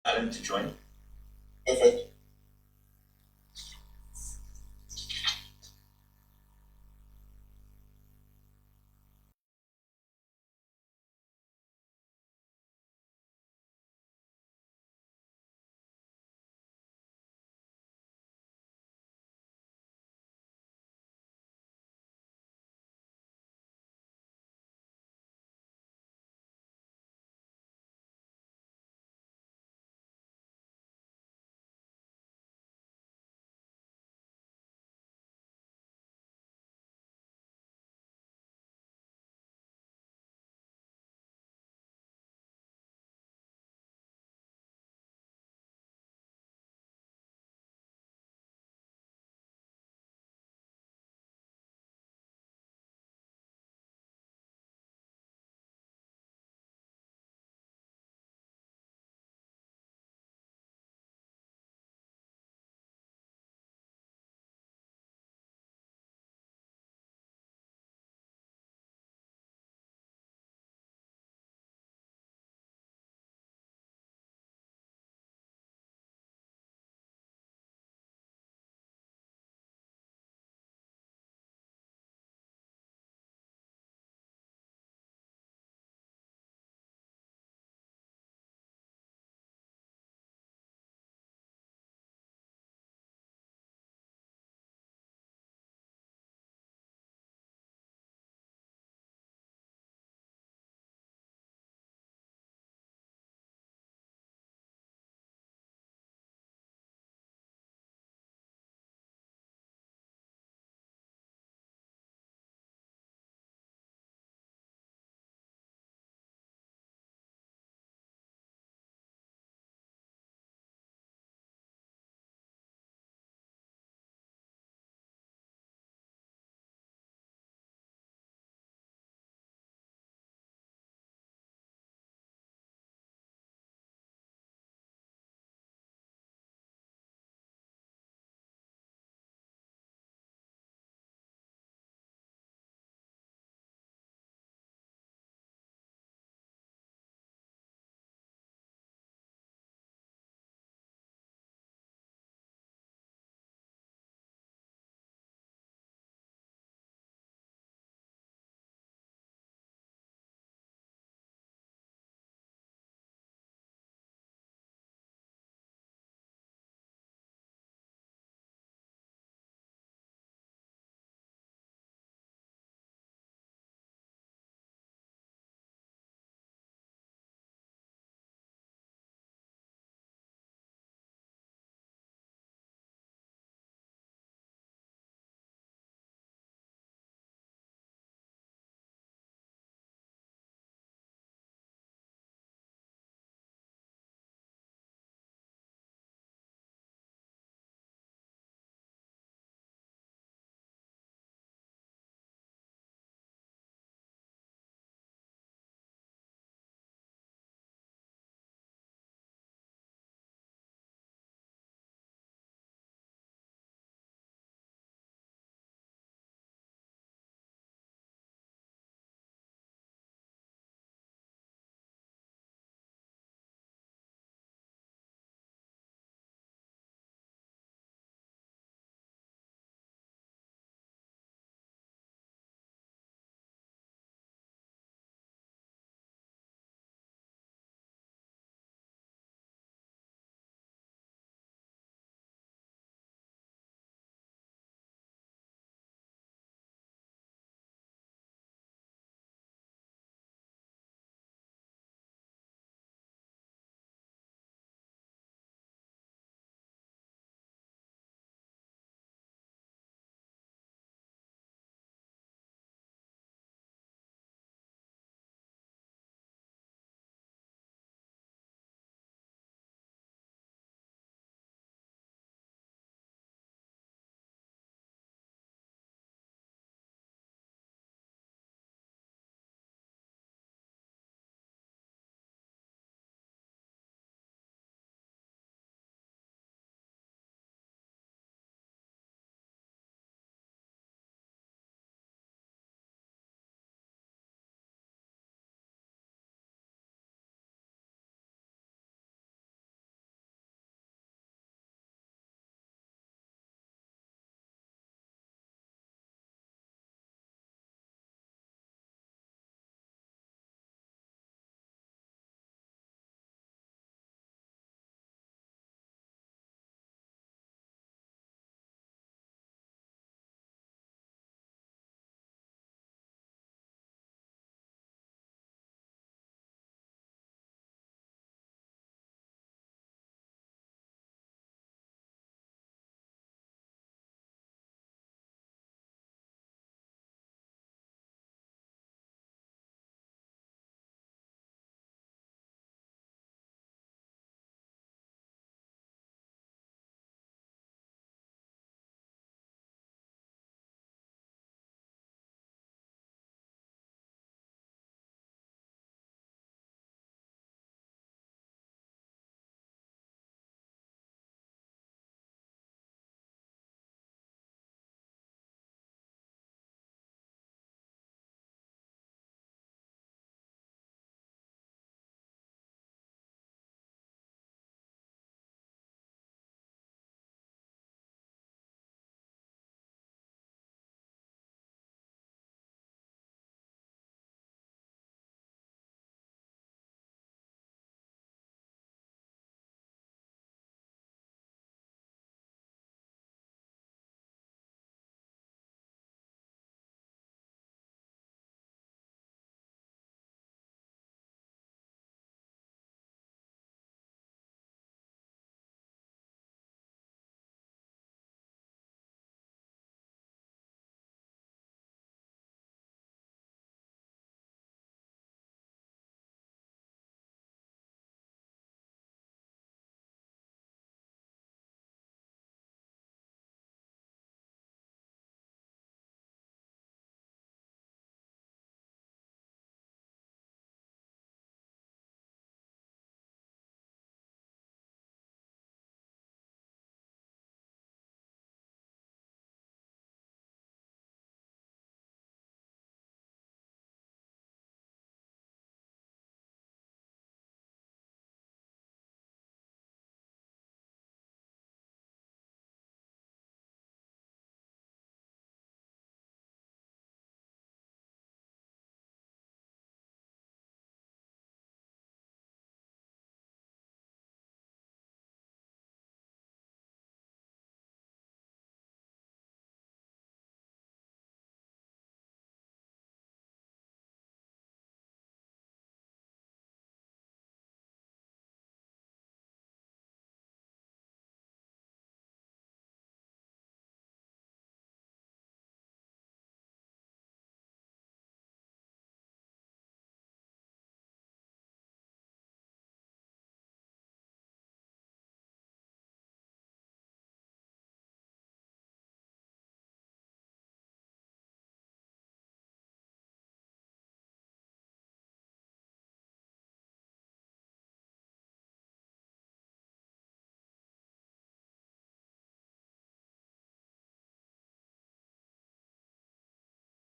Alan to join. Perfect.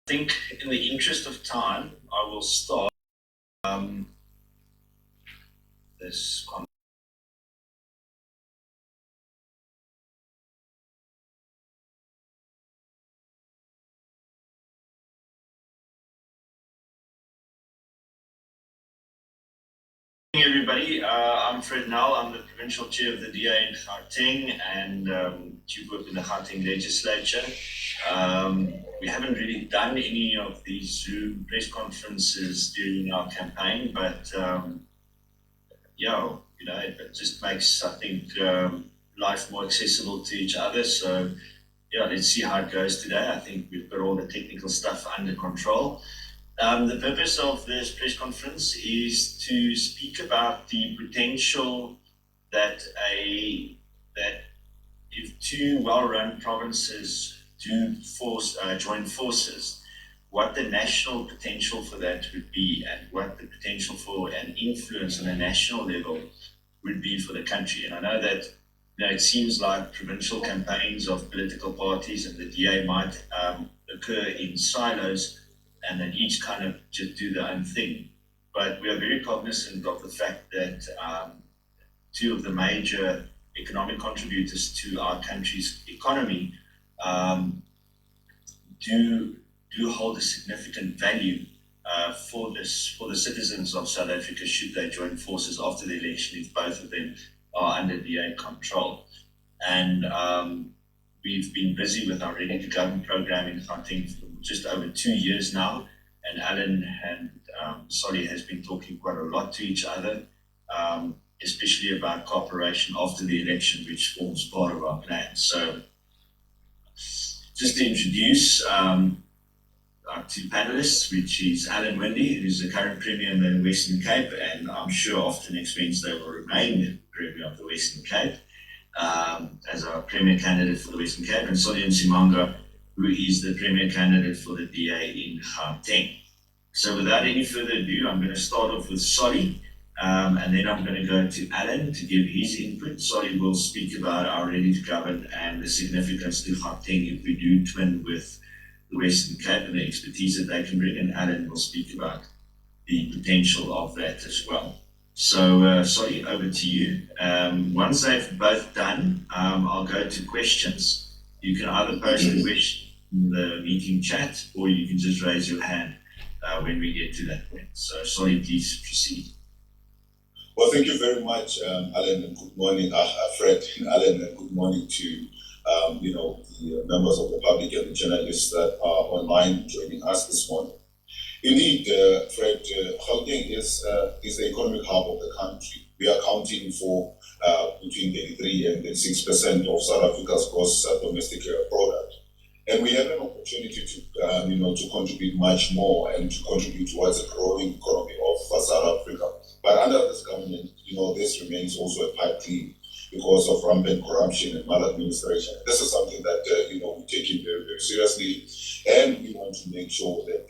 think in the interest of time, I will start this conversation. Everybody, I'm Fred Null. I'm the provincial chair of the DA in Gauteng and chief whip in the Gauteng legislature. We haven't really done any of these Zoom press conferences during our campaign, but it just makes, I think, life more accessible to each other. So yeah, let's see how it goes today. I think we've got all the technical stuff under control. The purpose of this press conference is to speak about the potential that if two well-run provinces do join forces, what the national potential for that would be, and what the potential for an influence on a national level would be for the country. And I know that it seems like provincial campaigns of political parties and the DA might occur in silos, and then each kind of just do their own thing. But we are very cognizant of the fact that two of the major economic contributors to our country's economy do hold a significant value for the citizens of South Africa should they join forces after the election, if both of them are under DA control. And we've been busy with our Ready to Govern program in Gauteng for just over 2 years now, and Alan and Solly has been talking quite a lot to each other, especially about cooperation after the election, which forms part of our plan. So just to introduce our two panelists, which is Alan Winde, who's the current Premier in the Western Cape, and I'm sure after next Wednesday will remain the Premier of the Western Cape, as our Premier candidate for the Western Cape, and Solly Msimanga, who is the Premier candidate for the DA in Gauteng. So without any further ado, I'm going to start off with Solly, and then I'm going to go to Alan to give his input. Solly will speak about our Ready to Govern and the significance to Gauteng if we do twin with the Western Cape and the expertise that they can bring, and Alan will speak about the potential of that as well. So, Solly, over to you. Once they've both done, I'll go to questions. You can either post a question in the meeting chat, or you can just raise your hand when we get to that point. So, Solly, please proceed. Well, thank you very much, Alan, and good morning, Fred and Alan, and good morning to the members of the public and the journalists that are online joining us this morning. Indeed, Fred, Gauteng is the economic hub of the country. We are accounting for between 33 and 36% of South Africa's gross domestic product. And we have an opportunity to contribute much more and to contribute towards a growing economy of South Africa. But under this government, this remains also a pipe dream because of rampant corruption and maladministration. This is something that we take it very, very seriously, and we want to make sure that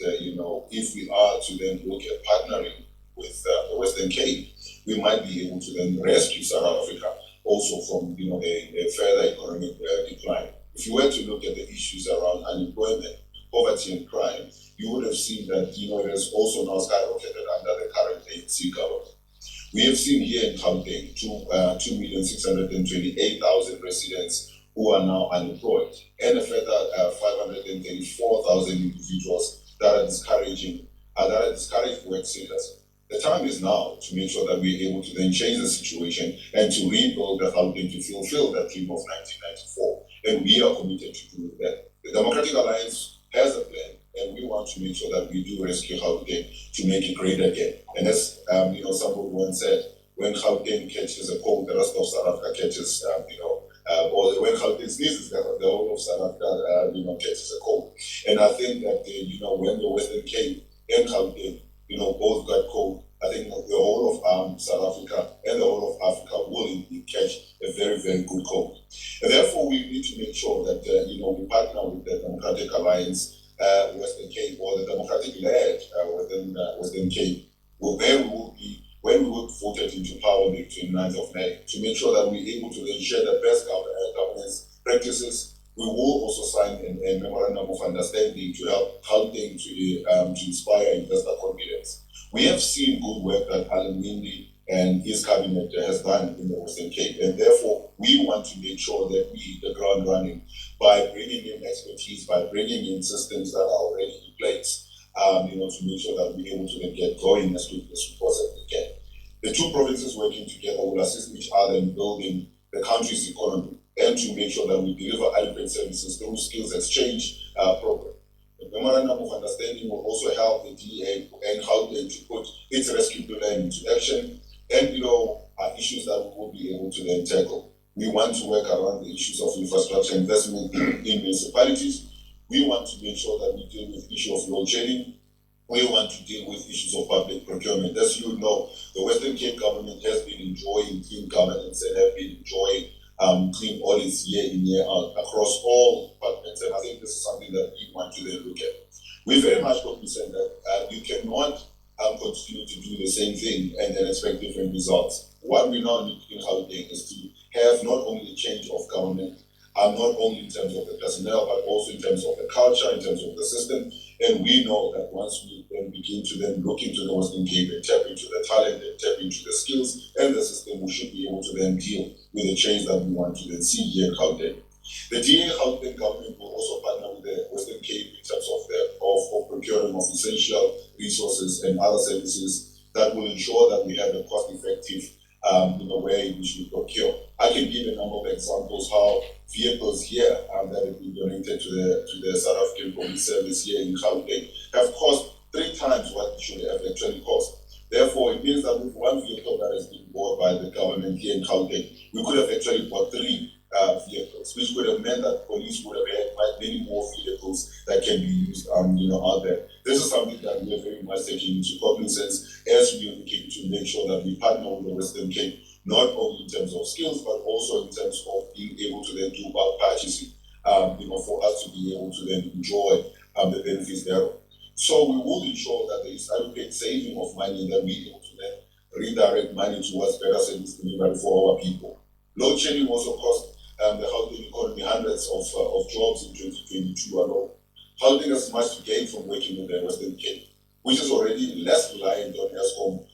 if we are to then look at partnering with the Western Cape, we might be able to then rescue South Africa also from a further economic decline. If you were to look at the issues around unemployment, poverty, and crime, you would have seen that it has also now skyrocketed under the current ANC government. We have seen here in Gauteng 2,628,000 residents who are now unemployed, and a further 534,000 individuals that are discouraged work seekers. The time is now to make sure that we're able to then change the situation and to rebuild the Gauteng to fulfill that dream of 1994. And we are committed to do that. The Democratic Alliance has a plan, and we want to make sure that we do rescue Gauteng to make it great again. And as somebody once said, when Gauteng catches a cold, the rest of South Africa catches, or when Gauteng sneezes, the whole of South Africa, catches a cold. And I think that when the Western Cape and Gauteng, both got cold, I think the whole of South Africa and the whole of Africa will indeed catch a very, very good cold. And therefore, we need to make sure that we partner with the Democratic Alliance, Western Cape, or the Democratic-led Western Cape, where we will be when we were voted into power on the 29th of May, to make sure that we're able to then share the best governance practices, We will also sign a memorandum of understanding to help Gauteng to inspire investor confidence. We have seen good work that Alan Winde and his cabinet has done in the Western Cape, and therefore we want to make sure that we hit the ground running by bringing in expertise, by bringing in systems that are already in place, to make sure that we're able to then get going as quickly as we possibly can. The two provinces working together will assist each other in building the country's economy and to make sure that we deliver adequate services through skills exchange program. The memorandum of understanding will also help the DA and Gauteng to put its rescue plan into action and issues that we will be able to then tackle. We want to work around the issues of infrastructure investment in municipalities. We want to make sure that we deal with the issue of load shedding. We want to deal with issues of public procurement. As you know, the Western Cape government has been enjoying clean governance and have been enjoying clean audits year in, year out across all departments. And I think this is something that we want to then look at. We very much cognizant that we cannot continue to do the same thing and then expect different results. What we now need in Gauteng is to have not only a change of government, not only in terms of the personnel, but also in terms of the culture, in terms of the system. And we know that once we then begin to then look into the Western Cape and tap into the talent and tap into the skills and the system, we should be able to then deal with the change that we want to then see here in Gauteng. The DA Gauteng government will also partner with the Western Cape in terms of procuring of essential resources and other services that will ensure that we have a cost-effective way in which we procure. I can give a number of examples how vehicles here that have been donated to the South African Police Service here in Gauteng have cost 3 times what it should have actually cost. Therefore, it means that with one vehicle that has been bought by the government here in Gauteng, we could have actually bought 3 vehicles, which would have meant that police would have had quite many more vehicles that can be used out there. This is something that we are very much taking into cognizance as we are looking to make sure that we partner with the Western Cape, not only in terms of skills, but also in terms of being able to then do bulk purchasing, for us to be able to then enjoy the benefits thereof. So we will ensure that there is adequate saving of money and that we are able to then redirect money towards better service delivery for our people. Load shedding also cost the Gauteng economy hundreds of jobs in 2022 alone. Gauteng has much to gain from working with the Western Cape, which is already less reliant on Eskom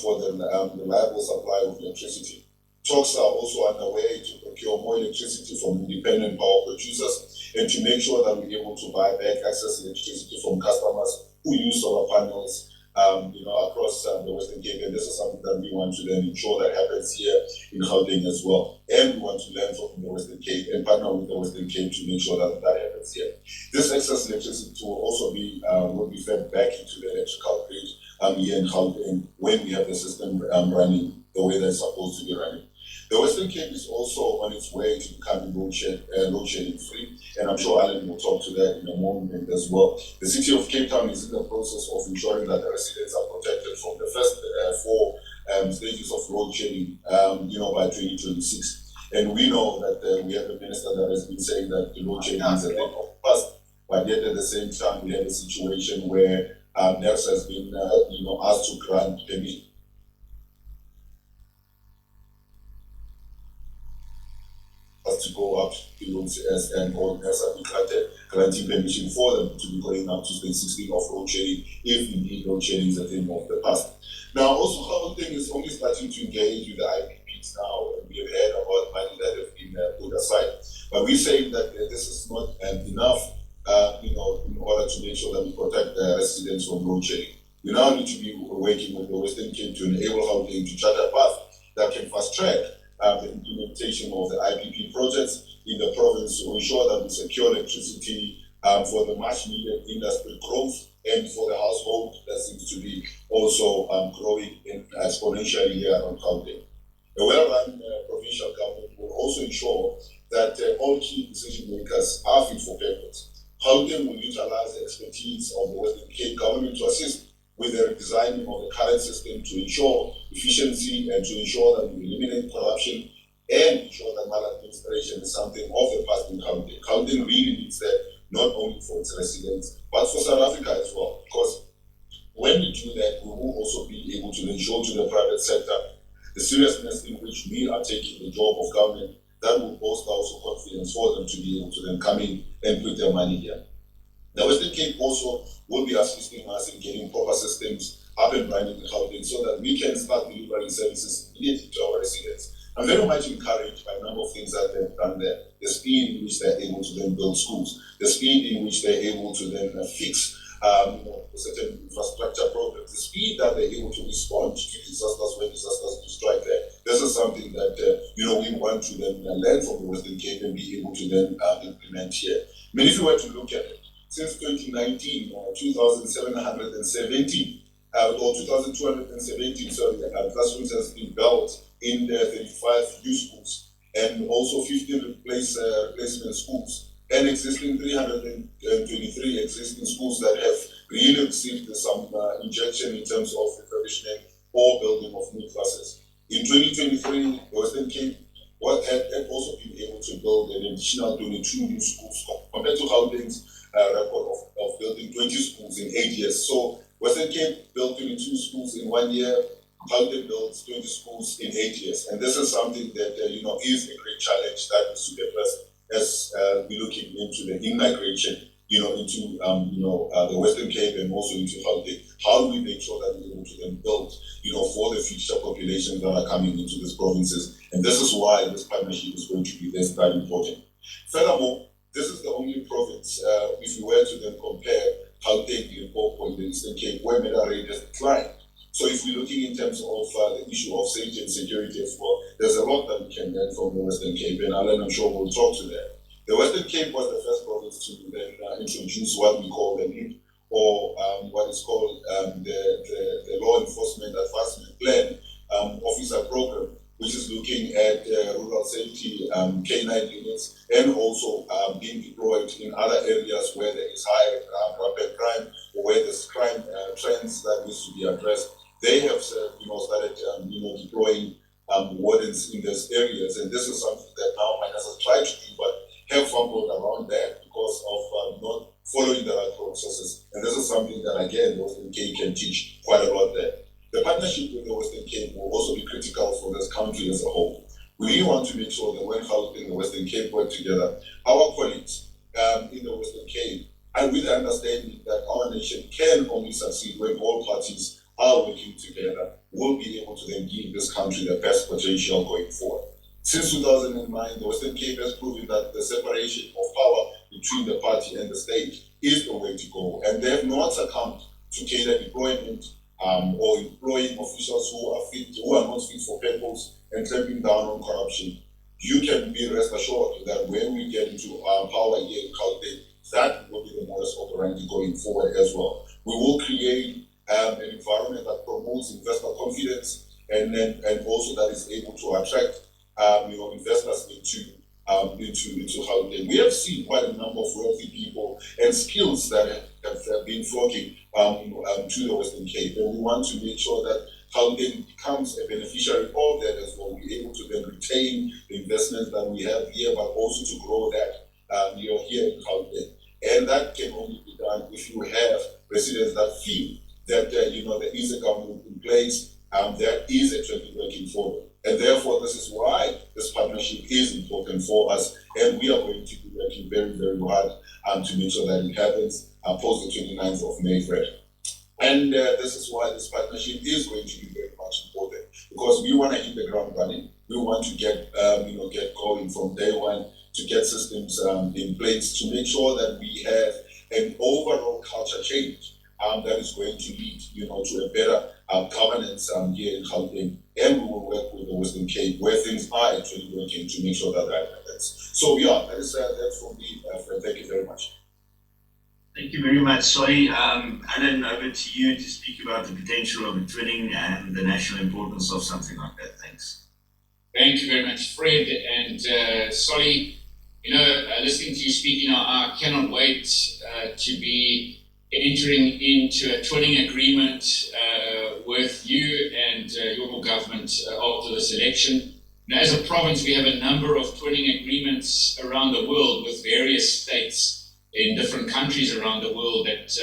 for the reliable supply of electricity. Talks are also underway to procure more electricity from independent power producers and to make sure that we're able to buy back excess electricity from customers who use solar panels across the Western Cape. And this is something that we want to then ensure that happens here in Gauteng as well. And we want to learn from the Western Cape and partner with the Western Cape to make sure that that happens here. This excess electricity will also be fed back into the electrical grid here in Gauteng when we have the system running the way that it's supposed to be running. The Western Cape is also on its way to becoming load shedding free, and I'm sure Alan will talk to that in a moment as well. The city of Cape Town is in the process of ensuring that the residents are protected from the first 4 stages of load shedding, by 2026. And we know that we have a minister that has been saying that the load shedding is a thing of the past, but yet at the same time we have a situation where NERS has been asked to grant permission to go up below CS and all has been granting permission for them to be going up to stage 16 of load shedding if indeed load shedding is a thing of the past. Now also Gauteng is only starting to engage with the IPPs now, and we have heard about money that have been put aside. But we're saying that this is not enough in order to make sure that we protect the residents from load shedding. We now need to be working with the Western Cape to enable Gauteng to chart a path that can fast track the implementation of the IPP projects in the province to ensure that we secure electricity for the much needed industry growth and for the household that seems to be also growing exponentially here around Gauteng. A well-run provincial government will also ensure that all key decision makers are fit for purpose. Gauteng will utilize the expertise of the Western Cape government to assist with the redesigning of the current system to ensure efficiency and to ensure that we eliminate corruption and ensure that maladministration is something of the past in Gauteng. Gauteng really needs that, not only for its residents, but for South Africa as well. Because when we do that, we will also be able to then show to the private sector the seriousness in which we are taking the job of government that will bolster also confidence for them to be able to then come in and put their money here. The Western Cape also will be assisting us in getting proper systems up and running in Gauteng so that we can start delivering services immediately to our residents. I'm very much encouraged by a number of things that they've done there. The speed in which they're able to then build schools, the speed in which they're able to then fix certain infrastructure programs, the speed that they're able to respond to disasters when disasters do strike there. This is something that we want to then learn from the Western Cape and be able to then implement here. I mean, if you were to look at it, since 2019, 2,717 or 2,217, classrooms has been built in the 35 new schools and also 15 replacement schools and existing 323 existing schools that have really received some injection in terms of refurbishment or building of new classes. In 2023, the Western Cape had also been able to build an additional 22 new schools compared to Gauteng's record of building 20 schools in 8 years. So Western Cape built 22 schools in 1 year, Gauteng builds 20 schools in 8 years. And this is something that is a great challenge that needs to be addressed as we're looking into the in-migration, into the Western Cape and also into Gauteng. How do we make sure that we're able to then build, for the future populations that are coming into these provinces? And this is why this partnership is going to be very important. Furthermore, this is the only province, if you were to then compare Gauteng, Limpopo, and the Eastern Cape, where murder rate has declined. So if we're looking in terms of the issue of safety and security as well, there's a lot that we can learn from the Western Cape, and Alan, I'm sure we'll talk to that. The Western Cape was the first province to then introduce what we call the LEAP, or what is called the Law Enforcement Advancement Plan Officer Program, which is looking at rural safety, K9 units, and also being deployed in other areas where there is high rapid crime or where there's crime trends that needs to be addressed. They have started deploying wardens in those areas, and this is something that now miners have tried to do, but have fumbled around that because of not following the right processes. And this is something that, again, the Western Cape can teach quite a lot there. The partnership with the Western Cape will also be critical for this country as a whole. We really want to make sure that when Gauteng and the Western Cape work together, our colleagues in the Western Cape, and with the understanding that our nation can only succeed when all parties are working together, will be able to then give this country the best potential going forward. Since 2009, the Western Cape has proven that the separation of power between the party and the state is the way to go, and they have not succumbed to cadre deployment or employing officials who are not fit for purpose and clamping down on corruption. You can be rest assured that when we get into power here in Gauteng, that will be the modus operandi going forward as well. We will create an environment that promotes investor confidence and also that is able to attract investors into Gauteng. We have seen quite a number of wealthy people and skills that have been flocking to the Western Cape, and we want to make sure that Gauteng becomes a beneficiary of that as well. We're able to then retain the investments that we have here, but also to grow that here in Gauteng. And that can only be done if you have residents that feel that there is a government in place, there is a trend working for them. And therefore, this is why this partnership is important for us, and we are going to be working very, very hard to make sure that it happens post the 29th of May, Fred. And this is why this partnership is going to be very much important, because we want to hit the ground running. We want to get going from day one, to get systems in place to make sure that we have an overall culture change that is going to lead, to a better governance here in Gauteng, and we will work with the Western Cape where things are actually working to make sure that happens. So that's from me, Fred. Thank you very much. Thank you very much. Sorry, Alan, over to you to speak about the potential of a twinning and the national importance of something like that. Thanks. Thank you very much, Fred. And Solly, listening to you speaking, I cannot wait to be entering into a twinning agreement with you and your government after this election. Now, as a province, we have a number of twinning agreements around the world with various states in different countries around the world that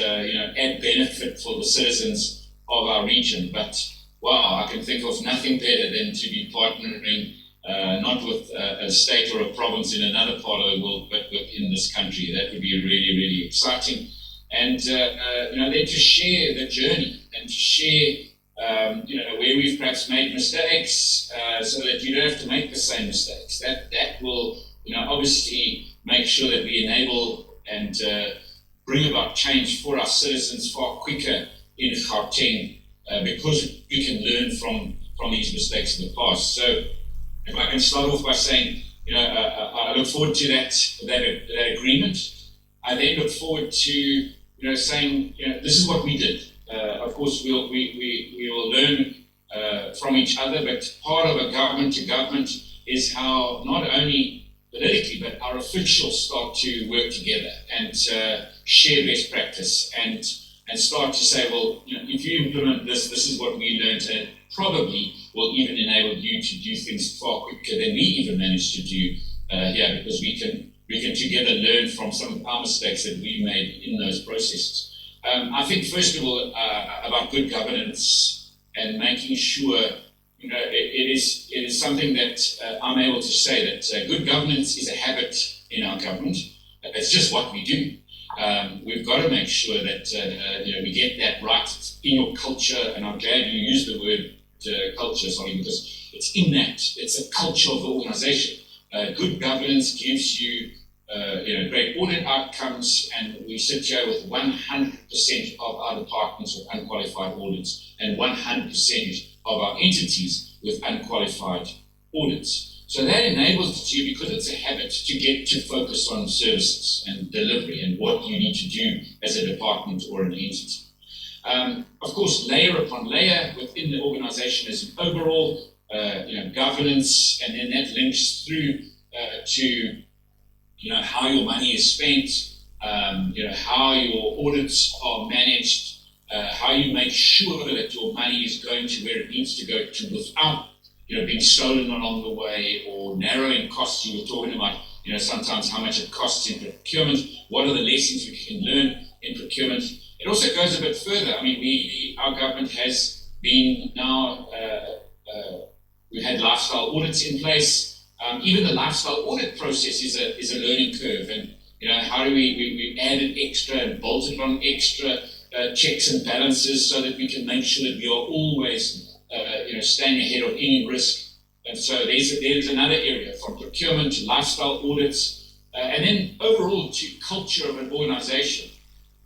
add benefit for the citizens of our region. But wow, I can think of nothing better than to be partnering not with a state or a province in another part of the world, but within this country. That would be really, really exciting. And then to share the journey and to share where we've perhaps made mistakes, so that you don't have to make the same mistakes. That will obviously make sure that we enable and bring about change for our citizens far quicker in Gauteng, because we can learn from these mistakes in the past. So if I can start off by saying, I look forward to that agreement. I then look forward to saying, this is what we did. Of course, we will learn from each other, but part of a government to government is how not only politically, but our officials start to work together and share best practice and start to say, well, if you implement this, this is what we learned, and it probably will even enable you to do things far quicker than we even managed to do here, because we can together learn from some of our mistakes that we made in those processes. I think, first of all, about good governance and making sure, it is something that I'm able to say that good governance is a habit in our government. It's just what we do. We've got to make sure that we get that right. It's in your culture, and I'm glad you used the word culture, sorry, because it's in that. It's a culture of the organization. Good governance gives you great audit outcomes, and we sit here with 100% of our departments with unqualified audits and 100% of our entities with unqualified audits. So that enables you, because it's a habit, to get to focus on services and delivery and what you need to do as a department or an entity. Of course, layer upon layer within the organization is an overall governance, and then that links through to how your money is spent, how your audits are managed, how you make sure that your money is going to where it needs to go to without being stolen along the way, or narrowing costs. You were talking about sometimes how much it costs in procurement. What are the lessons we can learn in procurement? It also goes a bit further. I mean, our government has been now, we've had lifestyle audits in place. Even the lifestyle audit process is a learning curve, and how do we added extra and bolted on extra checks and balances so that we can make sure that we are always staying ahead of any risk. And so there's another area, from procurement to lifestyle audits, and then overall to culture of an organization.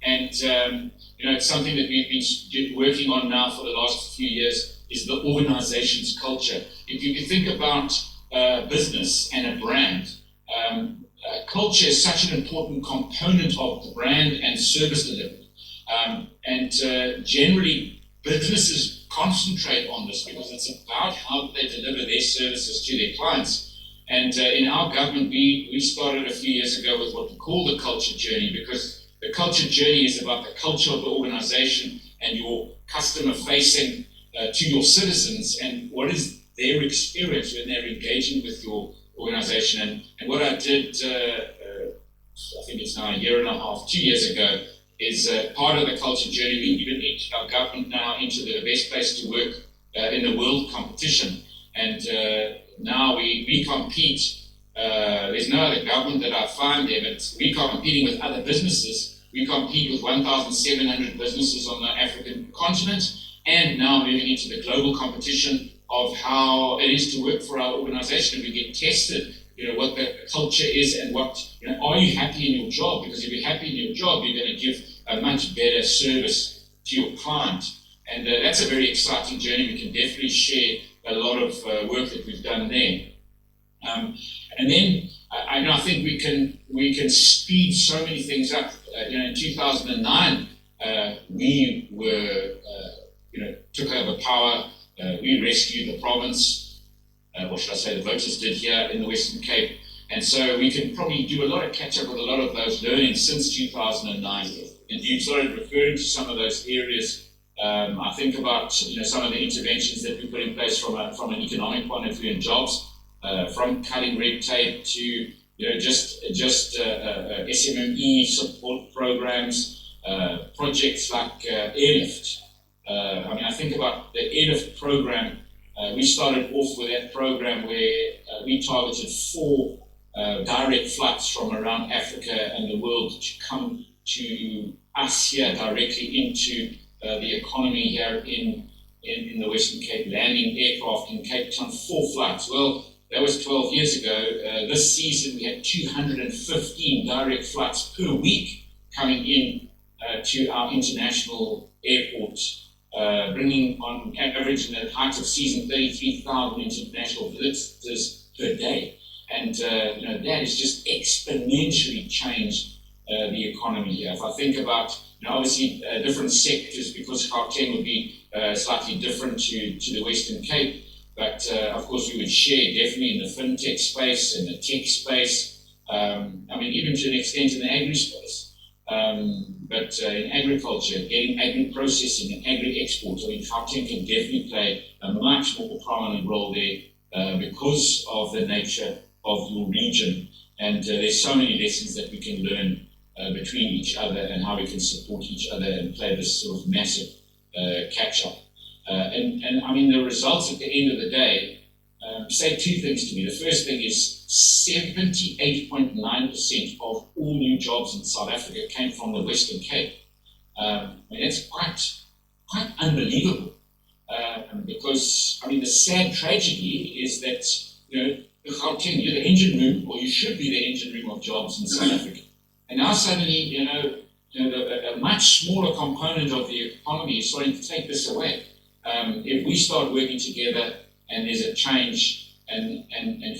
And it's something that we've been working on now for the last few years, is the organization's culture. If you think about business and a brand, culture is such an important component of the brand and service delivery. Generally, businesses concentrate on this because it's about how they deliver their services to their clients. And in our government, we started a few years ago with what we call the culture journey, because the culture journey is about the culture of the organization and your customer facing to your citizens, and what is their experience when they're engaging with your organization. And what I did, I think it's now a year and a half, 2 years ago, is part of the culture journey. We even entered our government now into the best place to work in the world competition. And now we compete. There's no other government that I find there, but we are competing with other businesses. We compete with 1,700 businesses on the African continent, and now moving into the global competition of how it is to work for our organization. We get tested, what the culture is, and what, are you happy in your job? Because if you're happy in your job, you're going to give a much better service to your client. And that's a very exciting journey. We can definitely share a lot of work that we've done there. And then I think we can speed so many things up. In 2009, we were, took over power. We rescued the province, or should I say the voters did here in the Western Cape. And so we can probably do a lot of catch up with a lot of those learnings since 2009. And you started referring to some of those areas. I think about some of the interventions that we put in place from an economic point of view in jobs, from cutting red tape to just SMME support programs, projects like Airlift. I think about the Airlift program. We started off with that program where we targeted 4 direct flights from around Africa and the world to come to us here directly into the economy here in the Western Cape, landing aircraft in Cape Town, 4 flights. Well, that was 12 years ago. This season we had 215 direct flights per week coming in to our international airports, bringing on average in the height of season 33,000 international visitors per day. And that has just exponentially changed the economy here. If I think about, obviously different sectors, because Gauteng would be slightly different to the Western Cape, but of course we would share definitely in the fintech space and the tech space, even to an extent in the agri space. But in agriculture, getting agri-processing and agri-export, Gauteng can definitely play a much more prominent role there because of the nature of your region. And there's so many lessons that we can learn between each other and how we can support each other and play this sort of massive catch-up. And the results at the end of the day say 2 things to me. The first thing is 78.9% of all new jobs in South Africa came from the Western Cape. That's quite unbelievable. Because the sad tragedy is that Gauteng, you're the engine room, or you should be the engine room of jobs in South Africa. And now suddenly, a much smaller component of the economy is starting to take this away. If we start working together and there's a change and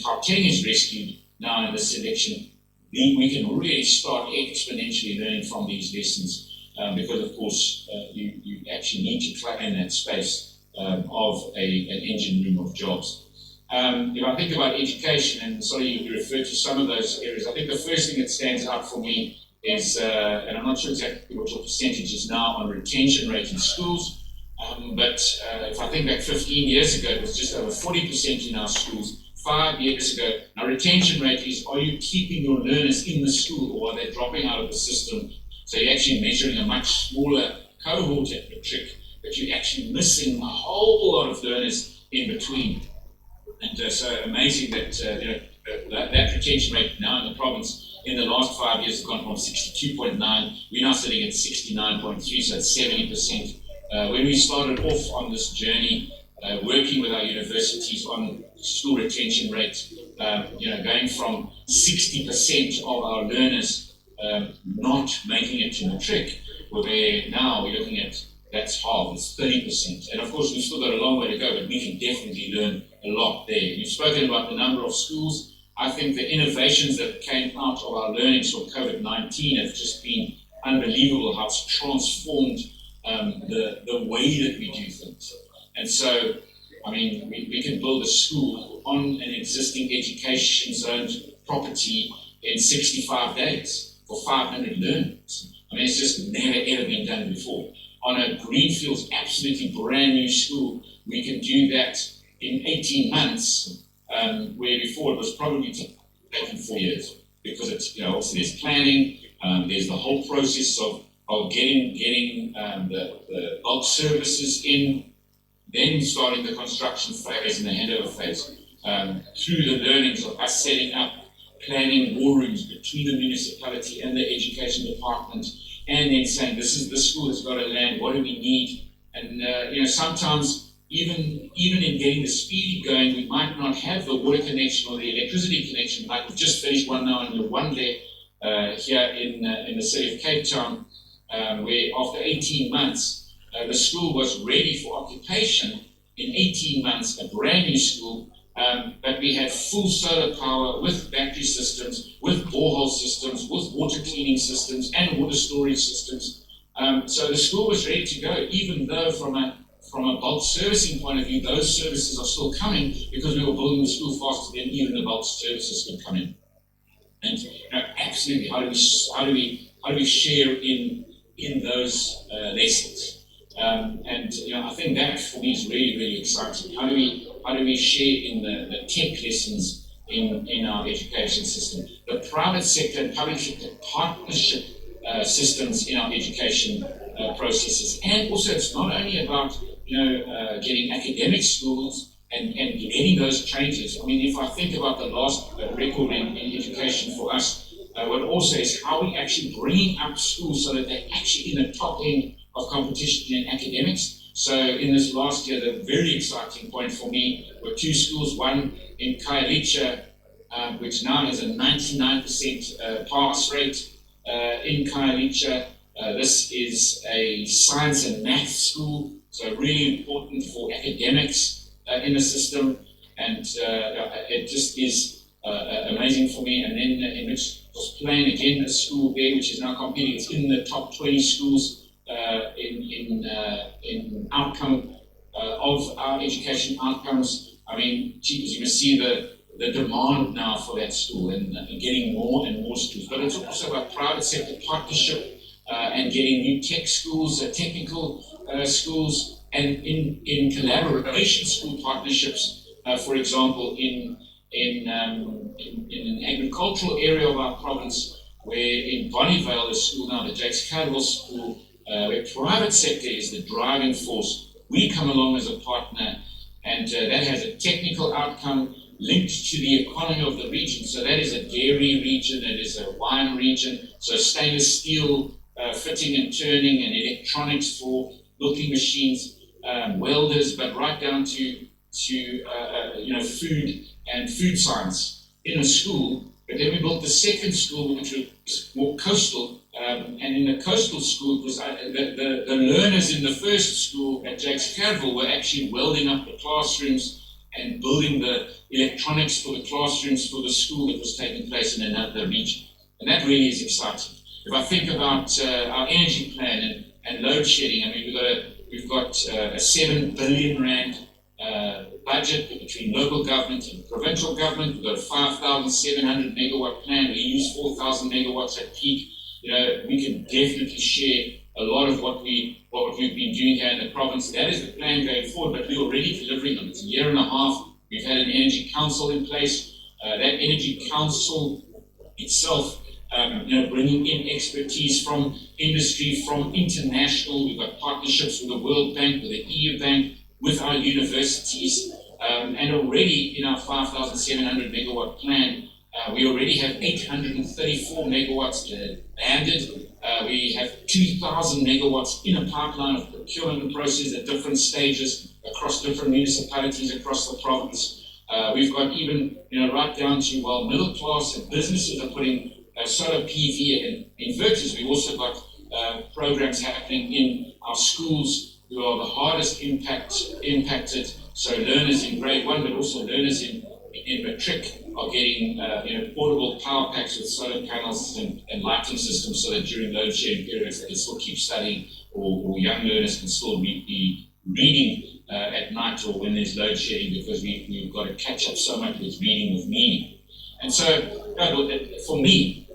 Gauteng is rescued now in this election, we can really start exponentially learning from these lessons because, of course, you actually need to play in that space of an engine room of jobs. If I think about education, and sorry, you referred to some of those areas, I think the first thing that stands out for me is, and I'm not sure exactly what your percentage is now on retention rate in schools, but if I think back 15 years ago, it was just over 40% in our schools. 5 years ago, our retention rate is, are you keeping your learners in the school or are they dropping out of the system? So you're actually measuring a much smaller cohort at matric, but you're actually missing a whole lot of learners in between. And so amazing that that retention rate now in the province in the last 5 years has gone from 62.9, we're now sitting at 69.3, so it's 70%. When we started off on this journey, working with our universities on school retention rates, going from 60% of our learners not making it to matric, where now we're looking at that's half, it's 30%. And of course, we've still got a long way to go, but we can definitely learn a lot there. You've spoken about the number of schools. I think the innovations that came out of our learnings from COVID-19 have just been unbelievable, how it's transformed the way that we do things. And so, we can build a school on an existing education zoned property in 65 days for 500 learners. It's just never ever been done before. On a greenfield, absolutely brand new school, we can do that in 18 months, where before it was probably taken 4 years, because it's, obviously there's planning, there's the whole process of getting the bulk services in, then starting the construction phase and the handover phase, through the learnings of us setting up planning war rooms between the municipality and the education department, and then saying, this school has got to land, what do we need? And sometimes even in getting the speed going, we might not have the water connection or the electricity connection. Like we've just finished one now in the one day here in the city of Cape Town, where after 18 months, the school was ready for occupation in 18 months, a brand new school, but we had full solar power with battery systems, with borehole systems, with water cleaning systems, and water storage systems. So the school was ready to go, even though from a bulk servicing point of view, those services are still coming because we were building the school faster than even the bulk services could come in. And absolutely, how do we share in those lessons? I think that for me is really, really exciting. How do we share in the tech lessons in our education system? The private sector and public sector partnership systems in our education processes. And also, it's not only about getting academic schools and getting those changes. I mean, if I think about the last record in education for us, what also is how we actually bringing up schools so that they're actually in the top end of competition in academics. So in this last year, the very exciting point for me were two schools, one in Khayelitsha, which now has a 99% pass rate in Khayelitsha. This is a science and math school, so really important for academics in the system, and it just is amazing for me. And then in which was playing again a school there, which is now competing. It's in the top 20 schools in outcome of our education outcomes. I mean, as you can see the demand now for that school and getting more and more schools. But it's also about private sector partnership and getting new tech schools, technical schools, and in collaboration school partnerships. For example, in an agricultural area of our province, where in Bonnievale, the school now, the Jakes Cadwell School, where private sector is the driving force, we come along as a partner, and that has a technical outcome linked to the economy of the region. So that is a dairy region, it is a wine region, so stainless steel fitting and turning and electronics for milking machines, welders, but right down to food and food science in a school. But then we built the second school, which was more coastal, and in the coastal school, it was the learners in the first school at Jakes Cadwell were actually welding up the classrooms and building the electronics for the classrooms for the school that was taking place in another region. And that really is exciting. If I think about our energy plan and load shedding, I mean, we've got a 7 billion rand budget between local government and provincial government. We've got a 5,700 megawatt plan. We use 4,000 megawatts at peak. You know, we can definitely share a lot of what we've been doing here in the province. That is the plan going forward, but we're already delivering on it. It's a year and a half. We've had an energy council in place. That energy council itself, bringing in expertise from industry, from international. We've got partnerships with the World Bank, with the EU Bank, with our universities, and already in our 5,700 megawatt plan, we already have 834 megawatts landed. We have 2,000 megawatts in a pipeline of procurement process at different stages across different municipalities across the province. We've got even, right down to, while middle class and businesses are putting solar PV and inverters, we've also got programs happening in our schools who are the hardest impacted. So learners in grade 1, but also learners in matric are getting portable power packs with solar panels and lighting systems, so that during load shedding periods they can still keep studying, or young learners can still be reading at night or when there's load shedding, because we've got to catch up so much with reading with meaning. And so for me,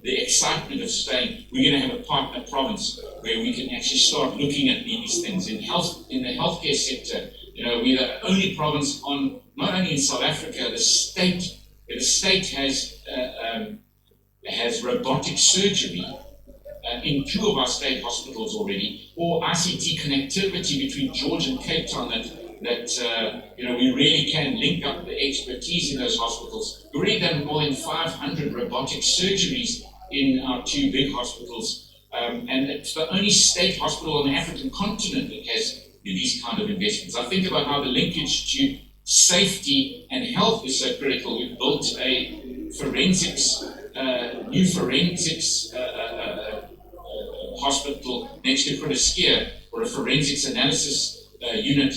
the excitement of saying we're going to have a partner province where we can actually start looking at these things in the healthcare sector. We're the only province not only in South Africa, the state has robotic surgery in 2 of our state hospitals already, or ICT connectivity between George and Cape Town that we really can link up the expertise in those hospitals. We've already done more than 500 robotic surgeries in our 2 big hospitals, and it's the only state hospital on the African continent that has these kind of investments. I think about how the linkage to safety and health is so critical. We've built a new forensics hospital next to Protea, or a forensics analysis unit,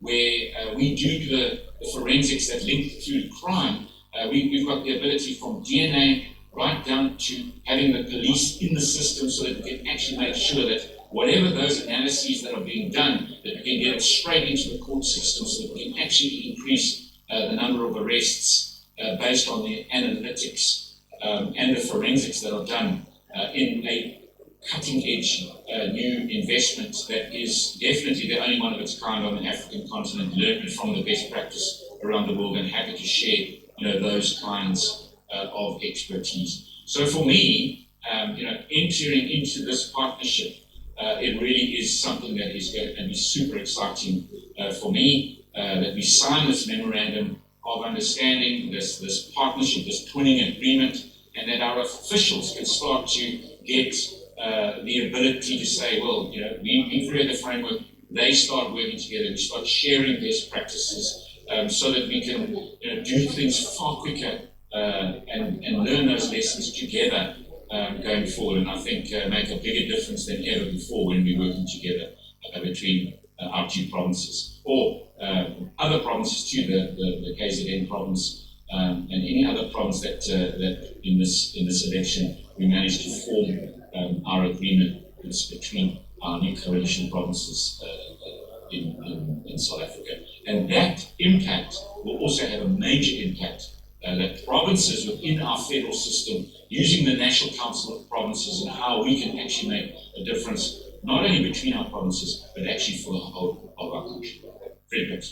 where we do the forensics that link to crime. We've got the ability from DNA right down to having the police in the system, so that we can actually make sure that whatever those analyses that are being done, that we can get it straight into the court system, so that we can actually increase the number of arrests based on the analytics and the forensics that are done in a cutting-edge new investment that is definitely the only one of its kind on the African continent, learning from the best practice around the world, and happy to share those kinds of expertise. So for me, entering into this partnership, it really is something that is going to be super exciting for me. that we sign this memorandum of understanding, this partnership, this twinning agreement, and that our officials can start to get the ability to say, well, we create the framework, they start working together, we start sharing best practices, so that we can do things far quicker and learn those lessons together going forward, and I think make a bigger difference than ever before when we're working together between our two provinces, or other provinces too, the KZN province and any other province that in this election we managed to form our agreement between our new coalition provinces in South Africa. And that impact will also have a major impact that provinces within our federal system, using the National Council of Provinces and how we can actually make a difference, not only between our provinces, but actually for the whole of our country. Very good.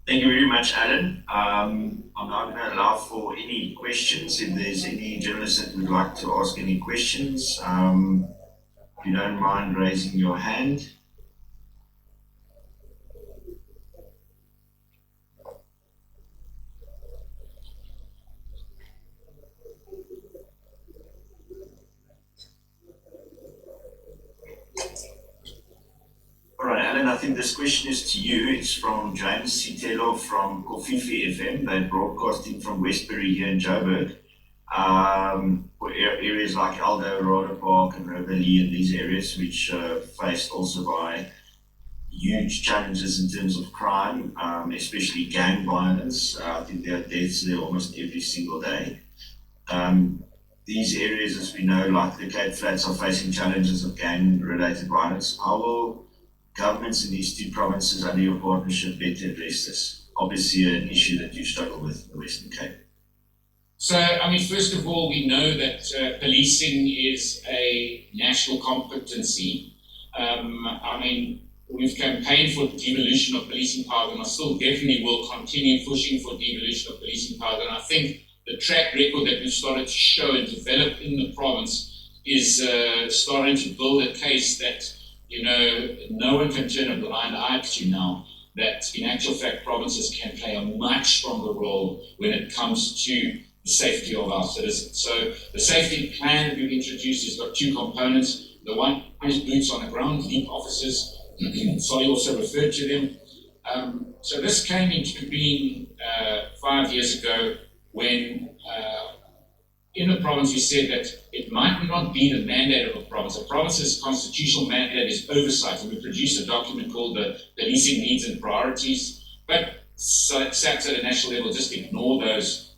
Thank you very much, Alan. I'm now going to allow for any questions. If there's any journalists that would like to ask any questions, if you don't mind raising your hand. All right, Alan, I think this question is to you. It's from James Sitelo from Kofifi FM. They're broadcasting from Westbury here in Joburg. For areas like Aldo, Rada Park and Riverlea and these areas, which faced also by huge challenges in terms of crime, especially gang violence. I think there are deaths there almost every single day. These areas, as we know, like the Cape Flats, are facing challenges of gang-related violence. How will governments in these two provinces under your partnership better address this? Obviously an issue that you struggle with in the Western Cape. So, first of all, we know that policing is a national competency. We've campaigned for devolution of policing power, and I still definitely will continue pushing for devolution of policing power. And I think the track record that we've started to show and develop in the province is starting to build a case that no one can turn a blind eye to now, that in actual fact provinces can play a much stronger role when it comes to the safety of our citizens. So the safety plan that we've introduced has got two components. The one is boots on the ground, lead officers. Solly also referred to them. So this came into being 5 years ago when in the province we said that it might not be the mandate of a province. A province's constitutional mandate is oversight, and we produced a document called the Policing Needs and Priorities. But SAPs at a national level just ignore those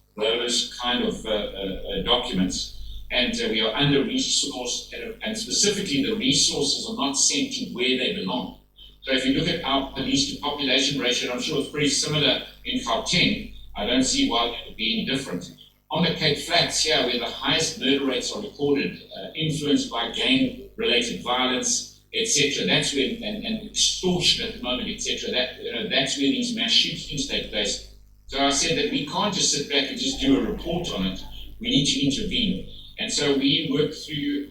kind of documents, and we are under-resourced, and specifically the resources are not sent to where they belong. So if you look at our police to population ratio, I'm sure it's pretty similar in Gauteng, I don't see why that would be any different. On the Cape Flats here, where the highest murder rates are recorded, influenced by gang-related violence, etc., that's where, and extortion at the moment, etc., that's where these mass shootings take place. So I said that we can't just sit back and just do a report on it. We need to intervene. And so we work through,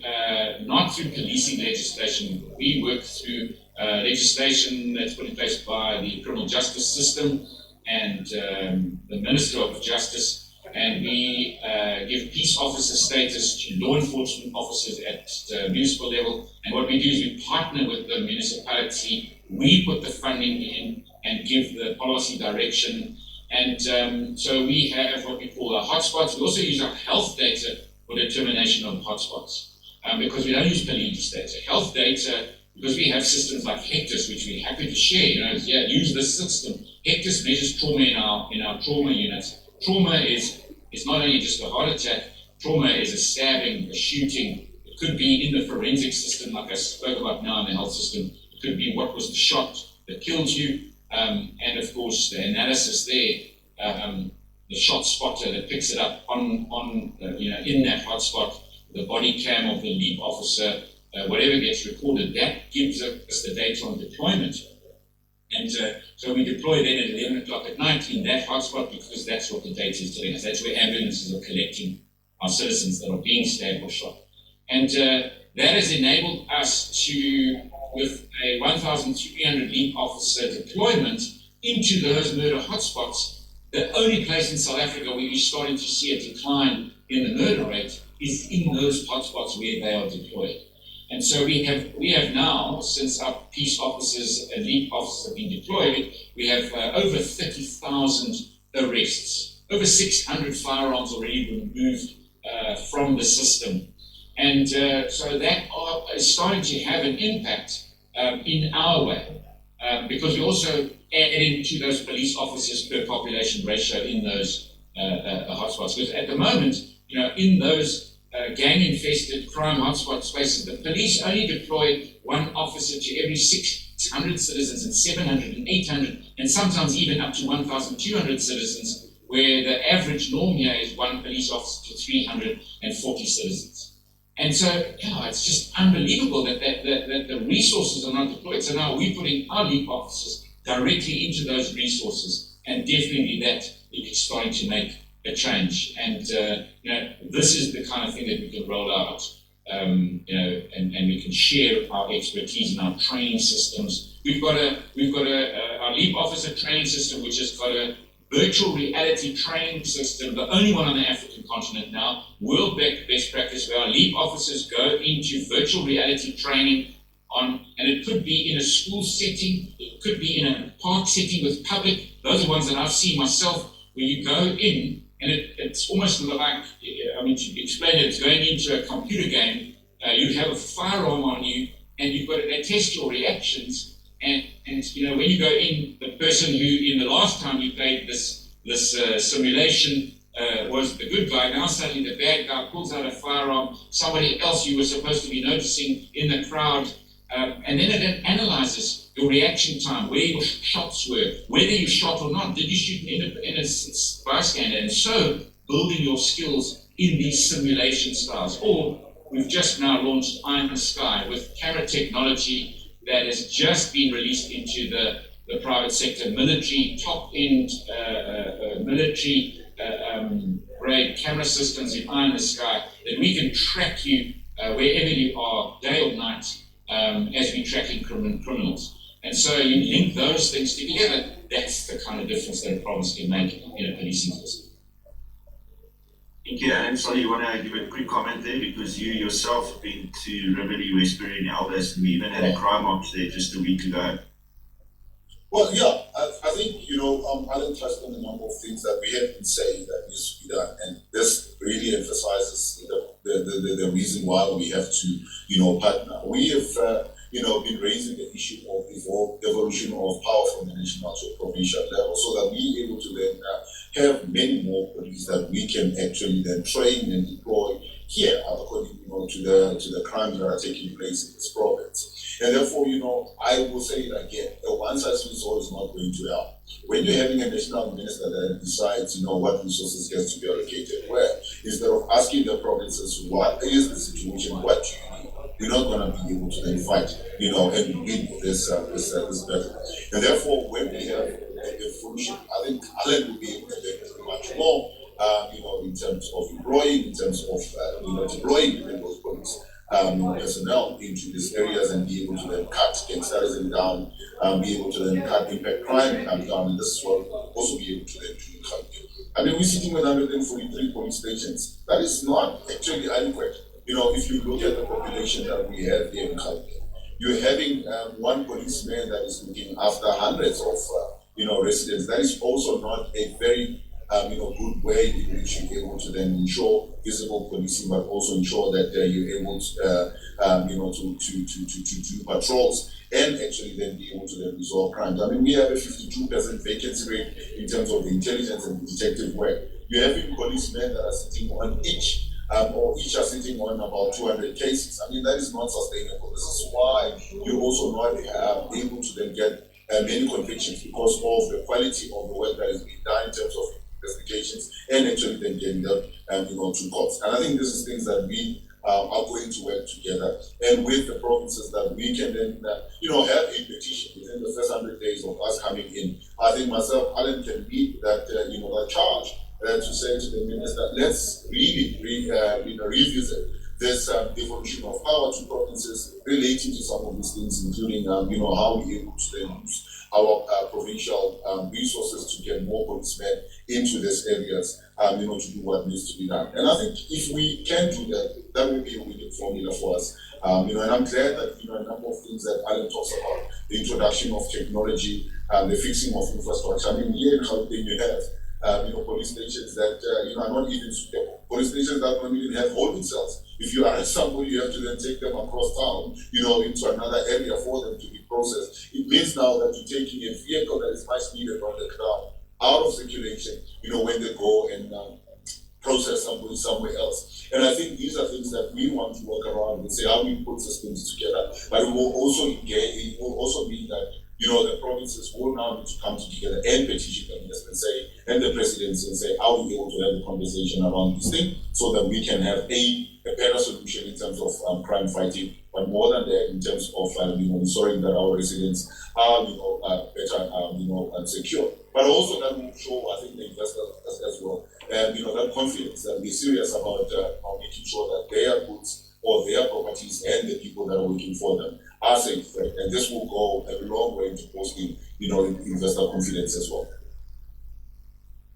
not through policing legislation, we work through legislation that's put in place by the criminal justice system and the Minister of Justice, and we give peace officer status to law enforcement officers at municipal level. And what we do is we partner with the municipality, we put the funding in and give the policy direction. And so we have what we call our hotspots. We also use our health data for determination of hotspots, because we don't use police data. Health data, because we have systems like Hectus, which we're happy to share. Use this system. Hectus measures trauma in our trauma units. Trauma is not only just a heart attack. Trauma is a stabbing, a shooting. It could be in the forensic system, like I spoke about now in the health system. It could be what was the shot that killed you, and of course the analysis there. The shot spotter that picks it up on in that hotspot, the body cam of the lead officer, whatever gets recorded, that gives us the data on deployment. And so we deploy then at 11 o'clock at night in that hotspot, because that's what the data is telling us. That's where ambulances are collecting our citizens that are being stabbed or shot. And that has enabled us to with a 1,300 lead officer deployment into those murder hotspots, the only place in South Africa where you're starting to see a decline in the murder rate is in those hotspots where they are deployed. And so we have now, since our peace officers and lead officers have been deployed, we have over 30,000 arrests, over 600 firearms already removed from the system. And so that is starting to have an impact in our way, because we also adding to those police officers per population ratio in those hotspots. Because at the moment, in those gang-infested crime hotspot spaces, the police only deploy one officer to every 600 citizens and 700 and 800, and sometimes even up to 1,200 citizens, where the average norm here is one police officer to 340 citizens. And so, it's just unbelievable that the resources are not deployed. So now we're putting our lead officers directly into those resources, and definitely that is starting to make a change. And this is the kind of thing that we can roll out, and we can share our expertise and our training systems. We've got our lead officer training system, which has got a virtual reality training system, the only one on the African continent now, world best practice, where our lead officers go into virtual reality training and it could be in a school setting, it could be in a park setting with public. Those are ones that I've seen myself, where you go in and it's almost like, to explain it, it's going into a computer game. You have a firearm on you and you've got to test your reactions. And when you go in, the person who in the last time you played this simulation was the good guy. Now suddenly the bad guy pulls out a firearm. Somebody else you were supposed to be noticing in the crowd, and then it analyzes your reaction time, where your shots were, whether you shot or not. Did you shoot in a bystander? And so building your skills in these simulation styles. Or we've just now launched Eye in the Sky with camera technology that has just been released into the private sector, military, top-end military grade camera systems in Eye in the Sky, that we can track you wherever you are, day or night, as we're tracking criminals. And so you link those things together, that's the kind of difference that a province can make in a policing system. Thank you, Alan. Sorry, you want to give a quick comment there, because you yourself have been to Riverlea, Westbury and Elders, and we even had a crime ops there just a week ago. Well, yeah, I think, Alan touched on a number of things that we have been saying that needs to be done, and this really emphasizes the reason why we have to, partner. We have, been raising the issue of evolution of power from the national to provincial level, so that we're able to then have many more police that we can actually then train and deploy here, according to the crimes that are taking place in this province. And therefore, I will say it again, the one size fits all is not going to help. When you're having a national minister that decides, what resources gets to be allocated where, instead of asking the provinces, what is the situation, what do you need, you're not going to be able to then fight, and win this battle. And therefore, when we have a solution, I think Alan will be able to do much more, in terms of employing, in terms of, deploying those police personnel into these areas and be able to then cut gangsterism down, be able to then cut impact crime down, and this is what we'll also be able to then do. We're sitting with 143 police stations. That is not actually adequate. If you look at the population that we have here in Gauteng, you're having one policeman that is looking after hundreds of residents. That is also not a very good way in which you're able to then ensure visible policing, but also ensure that you're able to do patrols and actually then be able to then resolve crimes. We have a 52% vacancy rate in terms of the intelligence and detective work. You're having policemen that are sitting on each are sitting on about 200 cases. That is not sustainable. This is why you're also not able to then get many convictions, because of the quality of the work that is being done in terms of investigations and actually then getting them to courts. And I think this is things that we are going to work together, and with the provinces that we can then have a petition within the first 100 days of us coming in. I think myself, Alan, can lead that that charge to say to the minister, let's really revisit there's devolution of power to provinces relating to some of these things, including how we're able to then use our provincial resources to get more policemen into these areas, to do what needs to be done. And I think if we can do that, that will be a winning formula for us. And I'm glad that, a number of things that Alan talks about, the introduction of technology, the fixing of infrastructure. I mean, here in Gauteng you have, police stations that, are not even suitable. Police stations that don't even have holding cells. If you arrest somebody, you have to then take them across town, into another area for them to be processed. It means now that you're taking a vehicle that is much needed on the ground out of circulation, when they go and process somebody somewhere else. And I think these are things that we want to work around and say how we put systems together. But it will also mean that the provinces will now need to come together and petition the minister and say, and the presidency and say, how are we able to have a conversation around this thing so that we can have a better solution in terms of crime fighting, but more than that in terms of ensuring that our residents are better and secure. But also that will show, I think, the investors as well, that confidence that we're serious about making sure that their goods or their properties and the people that are working for them are safe, right? And this will go a long way to boosting, investor confidence as well.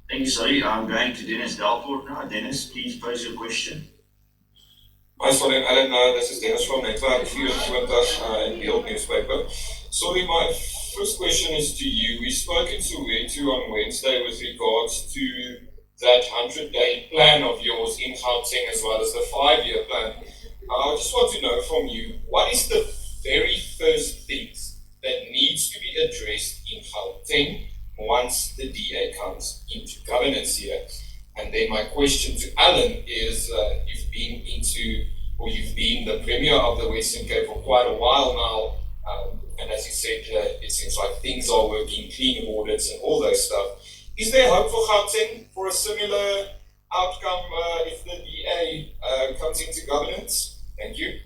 Thank you, Sally. I'm going to Dennis Delport now. Dennis, please pose your question. Hi, Solly and Alan. This is Dennis from Netwerk 24 in Beeld newspaper. Sorry, my first question is to you. We spoke in Soweto on Wednesday with regards to that 100-day plan of yours in Gauteng as well as the 5-year plan. I just want to know from you, what is the very first things that needs to be addressed in Gauteng once the DA comes into governance here? And then my question to Alan is, you've been the Premier of the Western Cape for quite a while now, and as you said, it seems like things are working, clean audits and all those stuff. Is there hope for Gauteng for a similar outcome if the DA comes into governance? Thank you.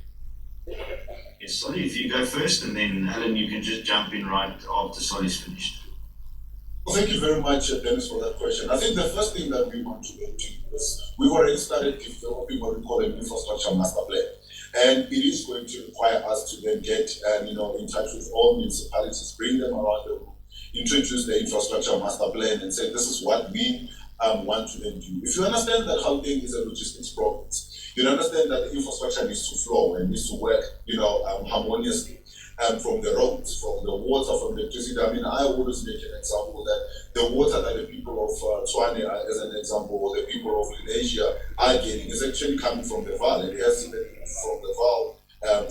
Yes, Solly, if you go first, and then Alan, you can just jump in right after Solly's finished. Well, thank you very much, Dennis, for that question. I think the first thing that we want to do is we've already started developing what we call an infrastructure master plan. And it is going to require us to then get in touch with all municipalities, bring them around the room, introduce the infrastructure master plan and say this is what we want to then do. If you understand that Gauteng is a logistics province, you understand that the infrastructure needs to flow and needs to work, harmoniously. From the roads, from the water, from the electricity. I mean, I always make an example that the water that the people of Tshwane, as an example, or the people of Malaysia are getting is actually coming from the Val. It has to be from the Val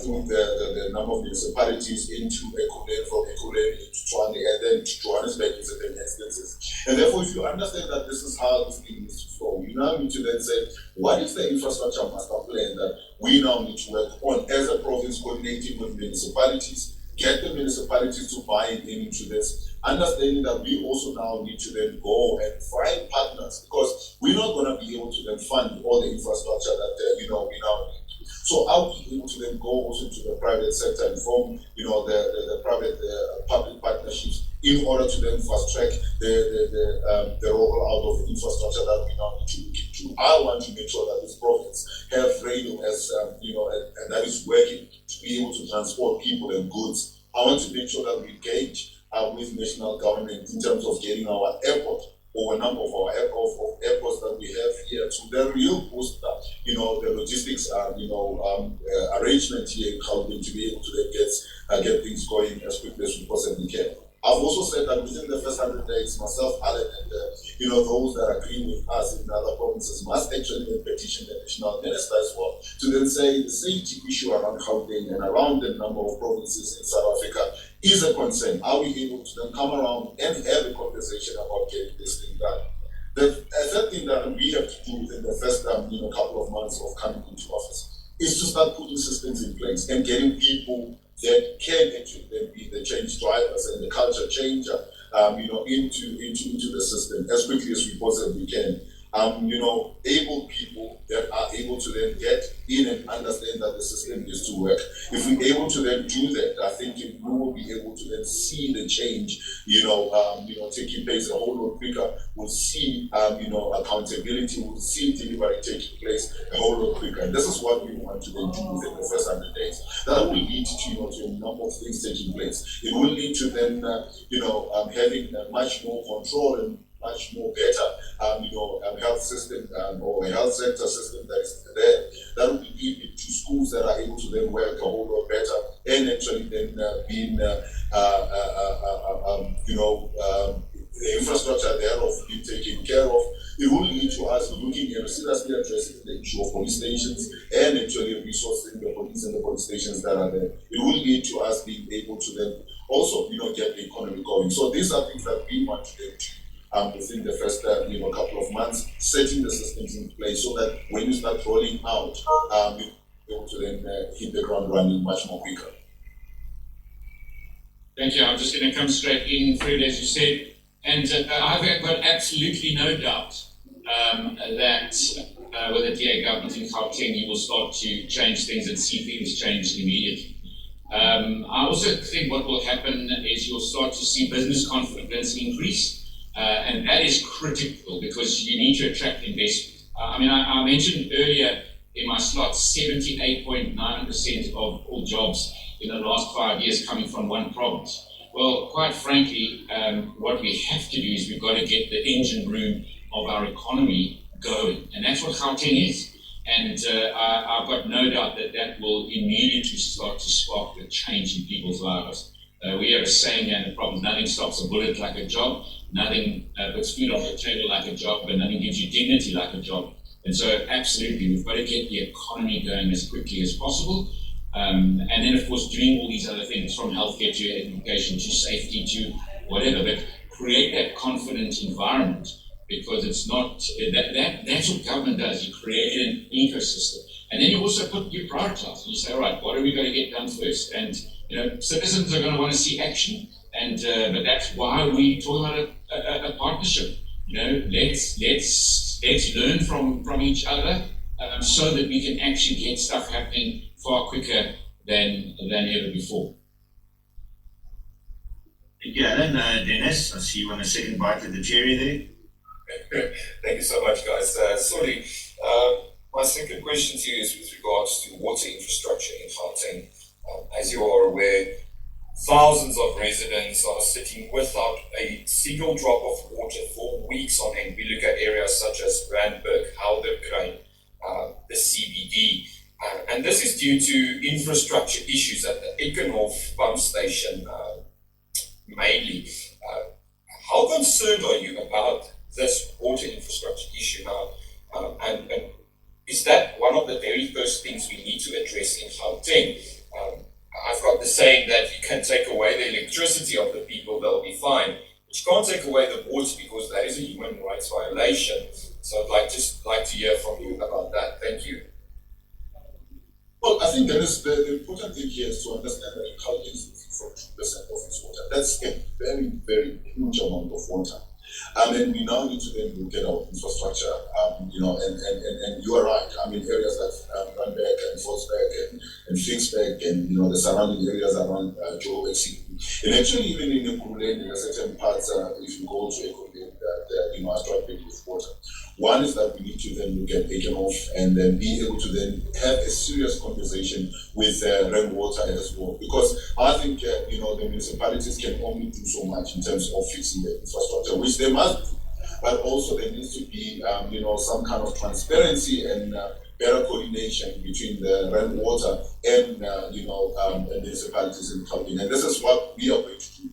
through the number of municipalities into Ekurhuleni, from Ekurhuleni into Tshwane, and then to Johannesburg in certain instances. And therefore, if you understand that this is how this thing needs to flow, you now need to then say, what is the infrastructure master plan that we now need to work on as a province, coordinating with municipalities, get the municipalities to buy into this, understanding that we also now need to then go and find partners, because we're not going to be able to then fund all the infrastructure that we now need. So are we able to then go also to the private sector and form, the private public partnerships in order to then fast track the rollout of the infrastructure that we now need to look into? I want to make sure that this province have radio as and that is working to be able to transport people and goods. I want to make sure that we engage with national government in terms of getting our airport or a number of our airports that we have here to the real boost the logistics arrangement here in Gauteng to be able to get things going as quickly as we possibly can. I've also said that within the first 100 days, myself, Alan, and those that agree with us in other provinces must actually then petition the national minister as well to then say the safety issue around Gauteng and around the number of provinces in South Africa is a concern. Are we able to then come around and have a conversation about getting this thing done? The third thing that we have to do within the first couple of months of coming into office is to start putting systems in place and getting people that can actually then be the change drivers and the culture changer, into the system as quickly as we possibly can. able people that are able to then get in and understand that the system is to work. If we're able to then do that, I think we will be able to then see the change, taking place a whole lot quicker. We'll see, accountability. We'll see delivery taking place a whole lot quicker. And this is what we want to then do within the first 100 days. That will lead to a number of things taking place. It will lead to then, having much more control and much more better, health system or a health sector system that is there. That will lead to schools that are able to then work a whole lot better and actually then being, the infrastructure thereof being taken care of. It will lead to us looking at seriously addressing the issue of police stations and actually resourcing the police and the police stations that are there. It will lead to us being able to then also, get the economy going. So these are things that we want to do within the first couple of months, setting the systems in place so that when you start rolling out, you'll be able to then hit the ground running much more quicker. Thank you. I'm just going to come straight in, Fred, as you said. And I've got absolutely no doubt that with the DA government in Gauteng, you will start to change things and see things change immediately. I also think what will happen is you'll start to see business confidence increase. And that is critical because you need to attract investment. I mentioned earlier in my slot 78.9% of all jobs in the last 5 years coming from one province. Well, quite frankly, what we have to do is we've got to get the engine room of our economy going. And that's what Gauteng is. And I've got no doubt that that will immediately start to spark the change in people's lives. We have a saying in the province, nothing stops a bullet like a job. Nothing puts food on the table like a job, but nothing gives you dignity like a job. And so absolutely, we've got to get the economy going as quickly as possible. And then, of course, doing all these other things from healthcare to education to safety to whatever, but create that confident environment because it's not, that's what government does. You create an ecosystem. And then you also you prioritize. You say, all right, what are we going to get done first? And, citizens are going to want to see action. And but that's why we talk about a partnership. Let's learn from each other so that we can actually get stuff happening far quicker than ever before. Thank you, Alan. Dennis, I see you want a second bite at the cherry there. Thank you so much, guys. Sorry, my second question to you is with regards to water infrastructure in Gauteng. As you are aware, thousands of residents are sitting without a single drop of water for weeks on end. We look at areas such as Randburg, Helderkruin, the CBD, and this is due to infrastructure issues at the Ekenhof pump station mainly. How concerned are you about this water infrastructure issue now? And is that one of the very first things we need to address in Gauteng? I've got the saying that you can take away the electricity of the people, they'll be fine. But you can't take away the water because that is a human rights violation. So I'd like to hear from you about that. Thank you. Well, I think the important thing here is to understand that Gauteng is looking for 2% of its water. That's a very, very huge amount of water. And we now need to then look at our infrastructure, and you are right. Areas like Randburg and Volksberg and Ficksburg and, the surrounding areas around Joburg City. And actually, even in Ekurhuleni, there are certain parts, if you go to Ekurhuleni, that, are struggling with water. One is that we need to then look at Ekenhof and then be able to then have a serious conversation with rainwater as well. Because I think, the municipalities can only do so much in terms of fixing the infrastructure, which they must do. But also there needs to be, some kind of transparency and better coordination between the rainwater and, the municipalities in Gauteng. And this is what we are going to do,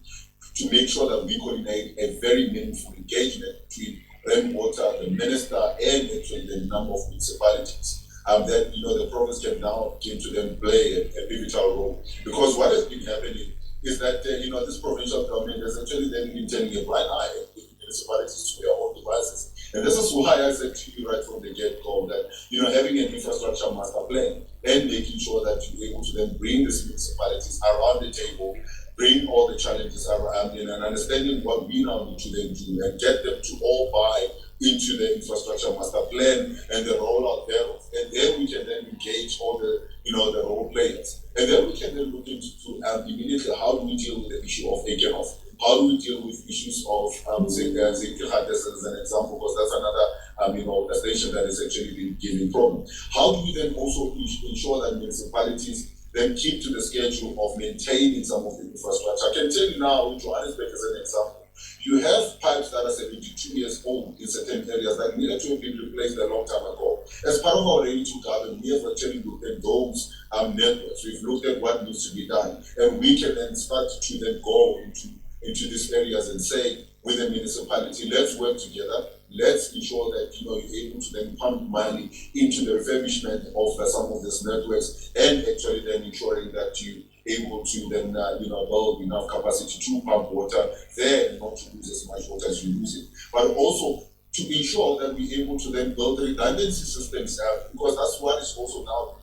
to make sure that we coordinate a very meaningful engagement between rainwater, the minister, and actually the number of municipalities. That the province can now begin to then play a pivotal role. Because what has been happening is that this provincial government has actually then been turning a blind eye at municipalities to their own devices. And this is why I said to you right from the get-go that having an infrastructure master plan and making sure that you're able to then bring these municipalities around the table, bring all the challenges around and understanding what we now need to then do and get them to all buy into the infrastructure master plan and the rollout thereof. And then we can then engage all the, the role players. And then we can then look into immediately how do we deal with the issue of Ekenhof? How do we deal with issues of Zinkihat as an example, because that's another a station that has actually been giving problem. How do we then also ensure that municipalities then keep to the schedule of maintaining some of the infrastructure? I can tell you now, in Johannesburg as an example, you have pipes that are 72 years old in certain areas that needed to have been replaced a long time ago. As part of our ready to govern, we have actually looked at those networks. We've looked at what needs to be done, and we can then start to then go into these areas and say, with the municipality, let's work together. Let's ensure that you're able to then pump money into the refurbishment of some of these networks, and actually then ensuring that you able to then build enough capacity to pump water there and not to lose as much water as you lose it. But also to ensure that we're able to then build redundancy systems, because that's what is also now.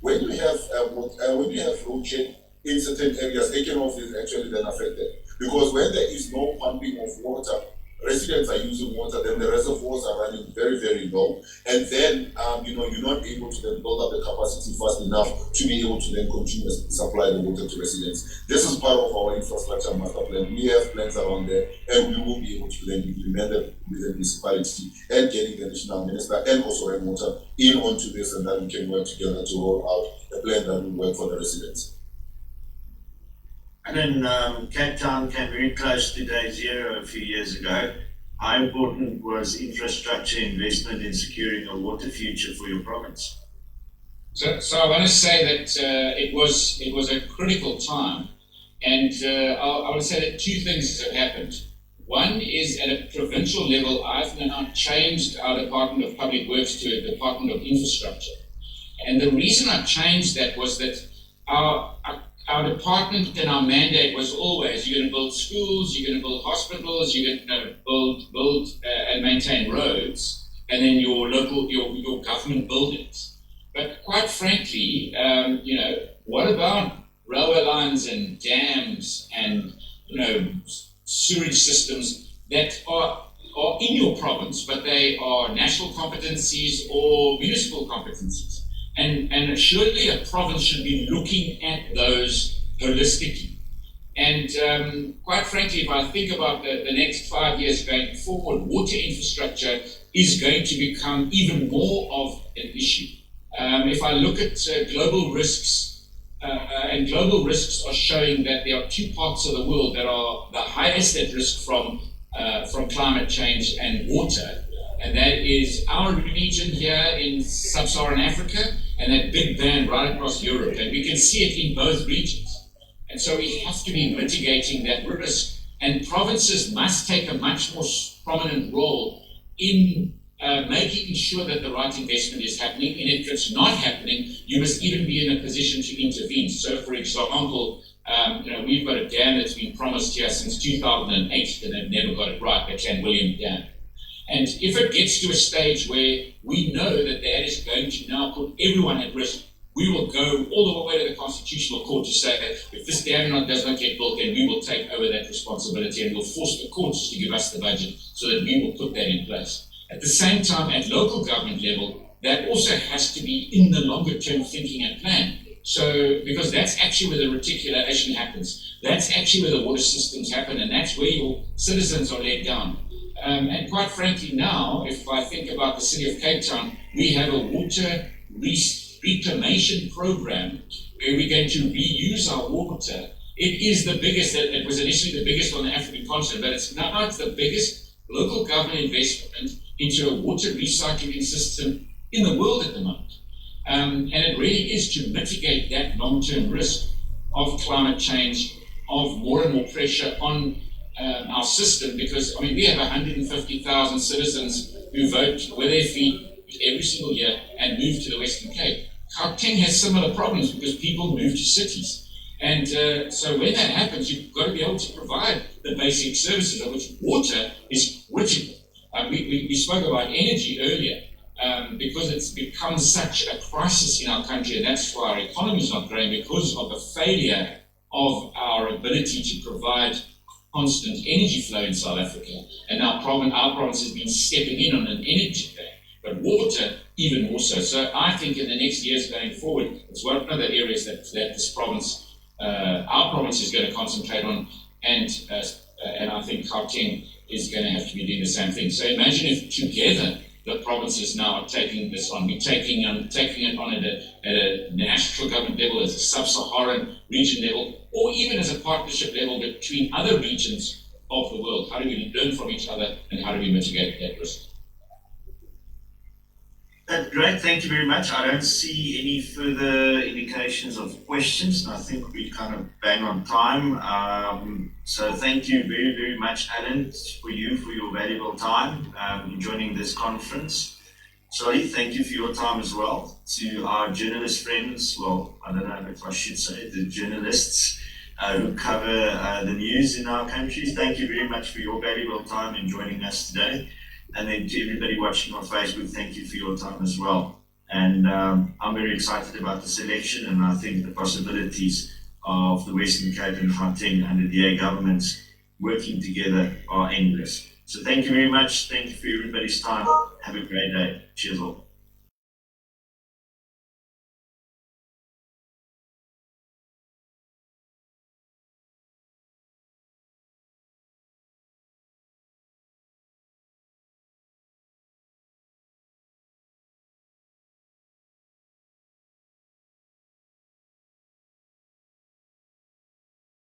When you have load shedding in certain areas, Ekenhof is actually then affected. Because when there is no pumping of water, residents are using water, then the reservoirs are running very, very low. And then, you're not able to then build up the capacity fast enough to be able to then continuously supply the water to residents. This is part of our infrastructure master plan. We have plans around there, and we will be able to then implement them with the municipality and getting the national minister and also Rainwater in onto this, and then we can work together to roll out a plan that will work for the residents. And then Cape Town came very close to day zero a few years ago. How important was infrastructure investment in securing a water future for your province? So I want to say that it was a critical time, and I want to say that two things have happened. One is at a provincial level, I've now changed our Department of Public Works to a Department of Infrastructure, and the reason I changed that was that our department and our mandate was always, you're going to build schools, you're going to build hospitals, you're going to build and maintain roads, and then your government buildings. But quite frankly, what about railway lines and dams and sewage systems that are in your province, but they are national competencies or municipal competencies? And surely a province should be looking at those holistically. And quite frankly, if I think about the next 5 years going forward, water infrastructure is going to become even more of an issue. If I look at global risks, and global risks are showing that there are two parts of the world that are the highest at risk from climate change and water. And that is our region here in sub-Saharan Africa and that big band right across Europe. And we can see it in both regions. And so we have to be mitigating that risk. And provinces must take a much more prominent role in making sure that the right investment is happening. And if it's not happening, you must even be in a position to intervene. So for example, we've got a dam that's been promised here since 2008 and they've never got it right, the Clan William Dam. And if it gets to a stage where we know that that is going to now put everyone at risk, we will go all the way to the Constitutional Court to say that if this dam does not get built, then we will take over that responsibility and we'll force the courts to give us the budget so that we will put that in place. At the same time, at local government level, that also has to be in the longer term thinking and plan. So, because that's actually where the reticulation happens. That's actually where the water systems happen, and that's where your citizens are led down. And quite frankly now, if I think about the city of Cape Town, we have a water reclamation program where we're going to reuse our water. It is the biggest, it was initially the biggest on the African continent, but it's the biggest local government investment into a water recycling system in the world at the moment. And it really is to mitigate that long-term risk of climate change, of more and more pressure on our system, because we have 150,000 citizens who vote with their feet every single year and move to the Western Cape. Gauteng has similar problems because people move to cities. And so when that happens, you've got to be able to provide the basic services, of which water is critical. We spoke about energy earlier, because it's become such a crisis in our country, and that's why our economy is not growing, because of the failure of our ability to provide constant energy flow in South Africa, and our province has been stepping in on an energy plan, but water even more so. So I think in the next years going forward, it's one of the areas that this province, our province, is going to concentrate on, and I think Gauteng is going to have to be doing the same thing. So imagine if together the provinces now are taking this on. We're taking it on at a national government level, as a sub-Saharan region level, or even as a partnership level between other regions of the world. How do we learn from each other, and how do we mitigate that risk? Great, thank you very much. I don't see any further indications of questions, and I think we kind of bang on time. So thank you very, very much, Alan, for your valuable time in joining this conference. Sorry, thank you for your time as well. To our journalist friends, well, I don't know if I should say the journalists who cover the news in our countries, thank you very much for your valuable time in joining us today. And then to everybody watching on Facebook, thank you for your time as well. And I'm very excited about the selection, and I think the possibilities of the Western Cape and Gauteng under DA governments working together are endless. So thank you very much. Thank you for everybody's time. Have a great day. Cheers all.